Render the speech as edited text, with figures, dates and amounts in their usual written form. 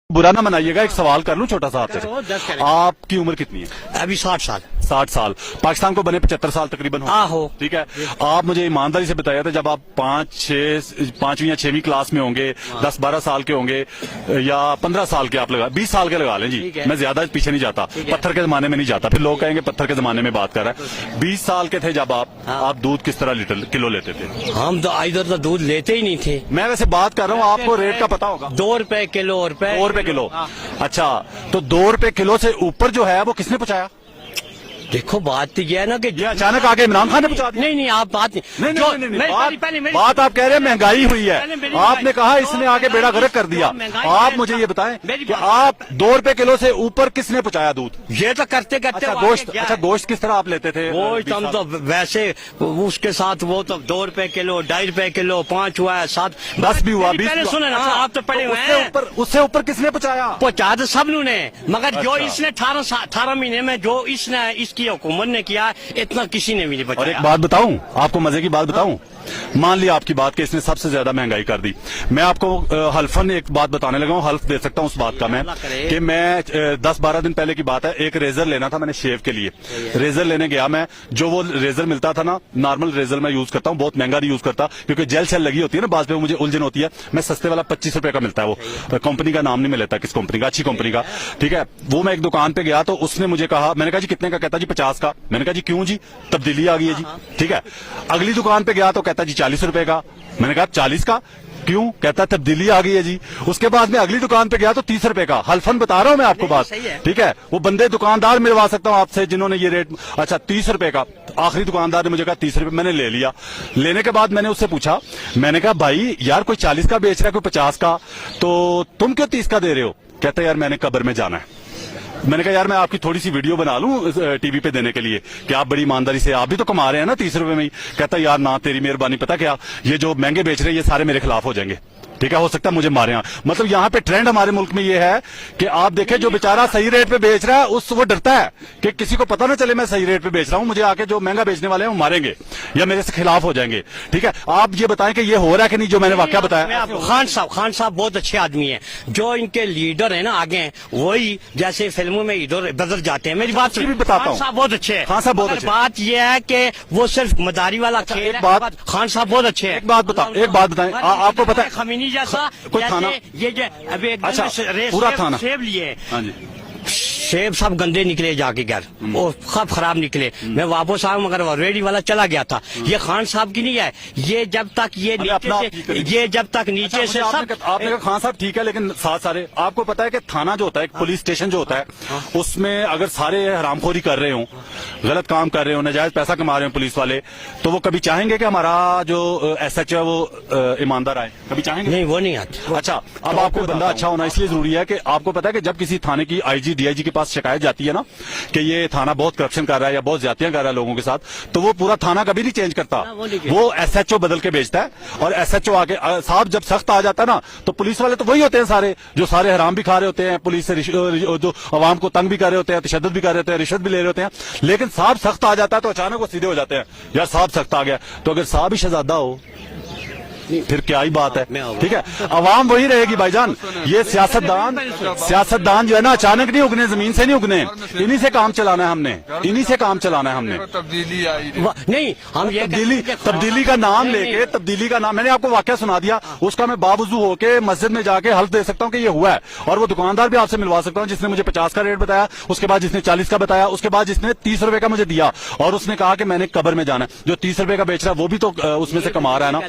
बुरा ना मनाइएगा, एक सवाल कर लूं छोटा सा आपसे। आपकी उम्र कितनी है? अभी 60 साल। 60 साल। पाकिस्तान को बने 75 साल तकरीबन हो। ठीक है। आप मुझे ईमानदारी से बताया था, जब आप 5वीं या 6वीं क्लास में होंगे, 10-12 साल के होंगे या 15 साल के, आप लगा 20 साल के लगा लें जी, मैं ज्यादा पीछे नहीं जाता, पत्थर के जमाने में नहीं जाता, फिर लोग कहेंगे पत्थर के जमाने में बात कर रहा है। 20 साल के थे जब आप दूध किस तरह किलो लेते थे? हम तो इधर तो दूध लेते ही नहीं थे। मैं वैसे बात कर रहा हूँ, आपको रेट का पता होगा। 2 रुपए किलो। 2 रुपए किलो। अच्छा, तो 2 रुपए किलो से ऊपर जो है वो किसने पहुंचाया? देखो बात तो ये है ना कि ये अचानक आके इमरान खान ने पहुंचा दिया? नहीं आप बात नहीं, बात आप कह रहे हैं महंगाई हुई है, आपने कहा इसने आके बेड़ा गर्क कर दिया। आप मुझे ये बताएं कि आप 2 रुपए किलो से ऊपर किसने पहुंचाया दूध? ये तो करते अच्छा गोश्त, अच्छा गोश्त किस तरह आप लेते थे? गोश्त हम तो वैसे उसके साथ वो तो 2 रुपए किलो, 2.5 रुपए किलो, 5 हुआ, 7, 10 भी हुआ, 20 पहले सुने ना, आप तो पढ़े हुए हैं। उससे ऊपर किसने पहुंचाया? पहुंचा तो सब ने, मगर जो इसने 18 महीने में जो इसने इसकी हुकूमत ने किया, इतना किसी ने भी नहीं बचाया। और एक बात बताऊं आपको, मजे की बात बताऊं, मान लिया आपकी बात कि इसने सबसे ज्यादा महंगाई कर दी। मैं आपको हल्फन एक बात बताने लगा हूं, हल्फ दे सकता हूं उस बात का मैं, कि मैं 10-12 दिन पहले की बात है, एक रेजर लेना था मैंने शेव के लिए। रेजर लेने गया मैं, जो वो रेजर मिलता था ना, नॉर्मल रेजर मैं यूज करता हूं, बहुत महंगा नहीं यूज करता, क्योंकि जेल शेल लगी होती है ना बाद में, मुझे उलझन होती है। मैं सस्ते वाला 25 रुपए का मिलता है, वो कंपनी का नाम नहीं मैं लेता, किस कंपनी का, अच्छी कंपनी का, ठीक है। वो मैं एक दुकान पे गया तो उसने मुझे कहा, मैंने कहा जी कितने का? कहता जी 50 का। मैंने कहा जी क्यों जी? तब्दीली आ गई है जी, ठीक है। अगली दुकान पे गया तो कहता जी 40 रुपए का। मैंने कहा 40 का क्यों? कहता तब्दीली आ गई है जी। उसके बाद में अगली दुकान पे गया तो 30 रुपए का। हल्फन बता रहा हूं मैं आपको बात, ठीक है। वो बंदे दुकानदार मिलवा सकता हूं आपसे जिन्होंने ये रेट, अच्छा 30 रुपए का। आखिरी दुकानदार ने मुझे कहा 30 रुपए, मैंने ले लिया। लेने के बाद मैंने उससे पूछा, मैंने कहा भाई यार कोई 40 का बेच रहा है, कोई 50 का, तो तुम क्यों 30 का दे रहे हो? कहता यार मैंने कब्र में जाना है। मैंने कहा यार मैं आपकी थोड़ी सी वीडियो बना लूं टीवी पे देने के लिए कि आप बड़ी ईमानदारी से, आप भी तो कमा रहे हैं ना 30 रुपए में ही। कहता यार ना तेरी मेहरबानी, पता क्या, ये जो महंगे बेच रहे हैं ये सारे मेरे खिलाफ हो जाएंगे, ठीक है, हो सकता है मुझे मारे। मतलब यहाँ पे ट्रेंड हमारे मुल्क में ये है कि आप देखें जो बेचारा सही रेट पे बेच रहा है वो डरता है कि किसी को पता ना चले मैं सही रेट पे बेच रहा हूं, मुझे आके जो महंगा बेचने वाले हैं वो मारेंगे या मेरे से खिलाफ हो जाएंगे, ठीक है। आप ये बताएं कि ये हो रहा है कि नहीं, जो मैंने वाकया बताया। खान साहब बहुत अच्छे आदमी हैं, जो इनके लीडर है ना आगे हैं, वही जैसे फिल्मों में इधर बदल जाते हैं। मेरी बात भी बताता हूँ, बहुत अच्छे हैं। खान साहब बहुत अच्छे। बात यह है कि वो सिर्फ मदारी वाला खेल है। बात खान साहब बहुत अच्छे हैं। एक बात बताएं, आपको पता है खमीनी जैसा थाना, ये जो अभी अच्छा पूरा थाना सेब लिए, हाँ जी, सेब सब गंदे निकले जाके घर, वो सब खराब निकले। मैं वापस आया मगर रेडी वाला चला गया था। ये खान साहब की नहीं है, ये जब तक ये जब तक नीचे से सब। आपने कहा खान साहब ठीक है, लेकिन साथ सारे आपको पता है कि थाना जो होता है, पुलिस स्टेशन जो होता है, उसमें अगर सारे हरामखोरी कर रहे हो, गलत काम कर रहे हो, नाजायज पैसा कमा रहे हो पुलिस वाले, तो वो कभी चाहेंगे कि हमारा जो SHO है वो ईमानदार आए? कभी चाहेंगे? नहीं, वो नहीं आते। अच्छा, अब आपको बंदा अच्छा होना इसलिए जरूरी है कि आपको पता है कि जब किसी थाने की IG DIG के पास शिकायत जाती है ना कि ये थाना बहुत करप्शन कर रहा है या बहुत ज्यादतियां कर रहा है लोगों के साथ, तो वो पूरा थाना कभी नहीं चेंज करता, वो SHO बदल के बेचता है। और SHO आके साहब जब सख्त आ जाता है ना, तो पुलिस वाले तो वही होते हैं सारे, जो सारे हराम भी खा रहे होते हैं, पुलिस से जो आवाम को तंग भी कर रहे होते हैं, तशद्दुद भी कर रहे होते हैं, रिश्वत भी ले रहे होते हैं। लेकिन साहब सख्त आ जाता है तो अचानक वो सीधे हो जाते हैं, यार साहब सख्त आ गया। तो अगर साहब ही शहजादा हो फिर क्या ही बात है, ठीक है। अवाम वही रहेगी भाईजान। ये सियासतदान जो है ना अचानक नहीं उगने, जमीन से नहीं उगने, इन्हीं से काम चलाना है हमने, इन्हीं से काम चलाना है हमने। तब्दीली आई नहीं, हम ये तब्दीली का नाम लेके, तब्दीली का नाम, मैंने आपको वाकया सुना दिया, उसका मैं बावजू होके मस्जिद में जाके हल्फ दे सकता हूँ कि ये हुआ है। और वो दुकानदार भी आपसे मिलवा सकता हूँ जिसने मुझे 50 का रेट बताया, उसके बाद जिसने 40 का बताया, उसके बाद जिसने 30 रुपए का मुझे दिया और उसने कहा कि मैंने कब्र में जाना है। जो 30 रुपए का बेच रहा है वो भी तो उसमें से कमा रहा है ना।